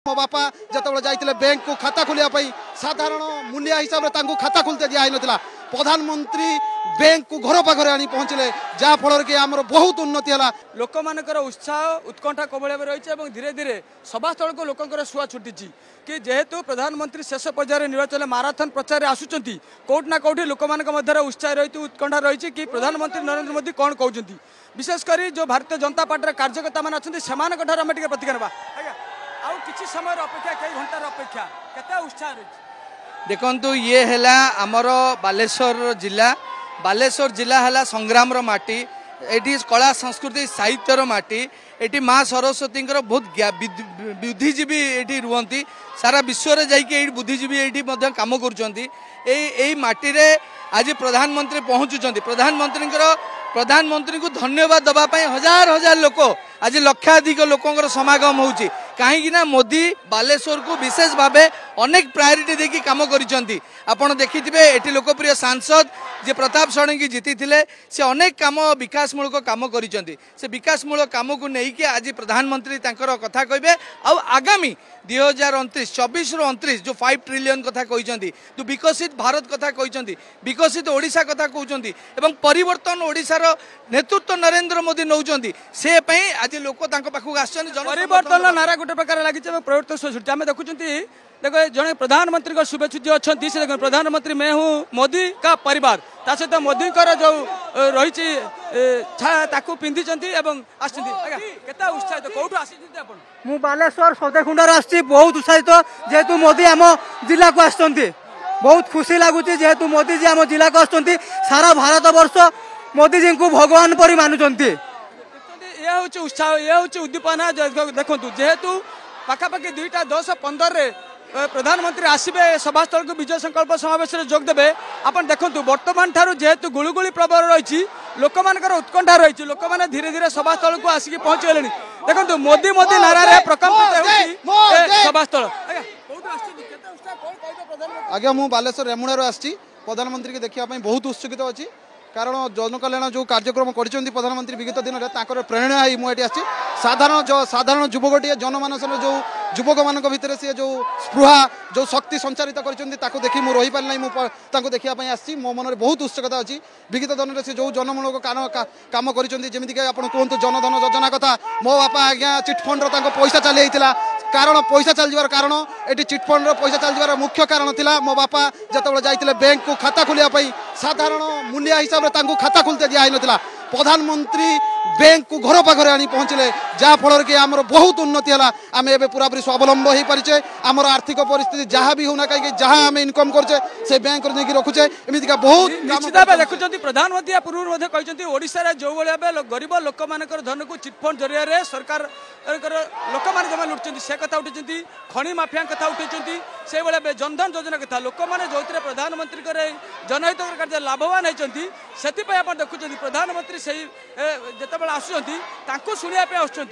मो बापा जिते जाते बैंक को खाता खोलिया साधारण मूल्य हिसाब से खाता खोलते दिखाई नाला प्रधानमंत्री बैंक को घर पाखे आनी पहुँचले जहाँफल कि आम बहुत उन्नति है। लोक मानकर उत्साह उत्कंठा कबल रही है धीरे धीरे सभास्थल को लोकर शुआ छुटी कि जेहेतु प्रधानमंत्री शेष पर्यायर निर्वाचन माराथन प्रचार आसुँच कौटना कौटी लोक उत्साह रही उत्कंठा रही कि प्रधानमंत्री नरेंद्र मोदी कौन कहते विशेषकर जो भारतीय जनता पार्टी कार्यकर्ता मैंने अच्छा से प्रतिक्रिया ना आउ किसी समय अपेक्षा कई घंटार अपेक्षा केते उत्साह रही देखंतु ये हैला हमर बालेश्वर जिला हैला संग्राम रो माटी एटी कला संस्कृति साहित्यर माटी एटी माँ सरस्वती बहुत बुद्धिजीवी एटी रुहंती सारा विश्व रे जाई के बुद्धिजीवी एटी मध्य काम करूछंती एई माटी रे आज प्रधानमंत्री पहुँचुचंती प्रधानमंत्री को धन्यवाद दबा पाई हजार हजार लोक आज लक्षाधिक लोकर समागम होउची कहीं मोदी बालेश्वर को विशेष भावे अनेक प्रायोरिटी देकी काम करिसंती। आपण देखिथिबे एठी लोकप्रिय सांसद जे प्रताप षडंगी जीती थिले से अनेक काम विकासमूलक काम करिसंती से विकासमूलक काम को लेकिन आज प्रधानमंत्री तांकर कथा कहबे आ आगामी 2029 रो 29 जो 5 ट्रिलियन कथा कहिसंती तो विकसित भारत कथा कहिसंती विकसित ओडिशा कथा कहउचंती एवं परिवर्तन ओडिशार नेतृत्व नरेंद्र मोदी नौचंती से पई आज लोक तांको पाखु आछन परिवर्तन नारा गोटे प्रकार लागि परिवर्तन सोचुटी आमे देखुचंती देखो जड़े प्रधानमंत्री को शुभेच्छु जी अच्छा से देखो प्रधानमंत्री मैं हूँ मोदी का परिवार ता सहित मोदी जो रही छाया पिंधि उत्साहित कौटू आसी मु बालेश्वर सौदेखुंडार आसी बहुत उत्साहित जेहेतु मोदी आम जिला को आसुँच बहुत खुशी लगुच जेहेतु मोदी जी आम जिला को आसुँच सारा भारत वर्ष मोदी जी को भगवान परी मानुंट ये हूँ उत्साह ये हूँ उद्दीपना देखो जेहेतु पाखापाखि 2:10-15 प्रधानमंत्री आसबे सभास्थल को विजय संकल्प समावेश में जोगदे आप देखु बर्तमान ठार जेहेतु गुलुगुली प्रबल रही लोक उत्कंठा रही लोक मैंने धीरे धीरे सभास्थल को आसिक पहुंची गले देखो मोदी मोदी नारे प्रकम्पित सभास्थल आज्ञा मु बालेश्वर रेमुणार आसी प्रधानमंत्री की देखा बहुत उत्सुकित अच्छी कारण जनकल्याण जो कार्यक्रम कर प्रधानमंत्री विगत दिन में प्रेरणा ही मुझे आसी साधारण युवकटे जनमानस जो युवक मान भितर सी जो स्पृहा जो शक्ति संचारित कर देखी मुझे रही पारि ना देखा आसी मो मन में बहुत उत्सुकता अच्छी विगत दिन में जो जनमूलक काम करमीक आप कहतु जनधन योजना कथा मो बापा आज्ञा चिटफंड पैसा चली कारण पैसा चल कारण ये चिटफंड पैसा चल मुख्य कारण था मो बापा जिते जाते बैंक को खाता खोलिया साधारण मूल्य हिसाब से खाता खोलते दिखाई नाला प्रधानमंत्री बैंक को घर पाखे आनी पहुँचले जहाँफल कि आम बहुत उन्नति है आम ए पूरापूरी स्वावलम्ब हो पारिचे आमर आर्थिक परिस्थिति जहाँ भी होना कहीं जहाँ आम इनकम करचे से बैंक रखुचे एमतीका बहुत निश्चित भाव देखुं प्रधानमंत्री पूर्व कहते ओडिशा जो भाई गरीब लोक मान धन को चिटफंड जरिया सरकार लोक मैंने जमा लुटुंट से कथा उठी खनि माफिया कथा उठी से भाई जनधन योजना कथा लोक मैंने जो प्रधानमंत्री जनहित कार्य लाभवान होती से देखुं प्रधानमंत्री से जिते आसुँच शुणा आसुँच।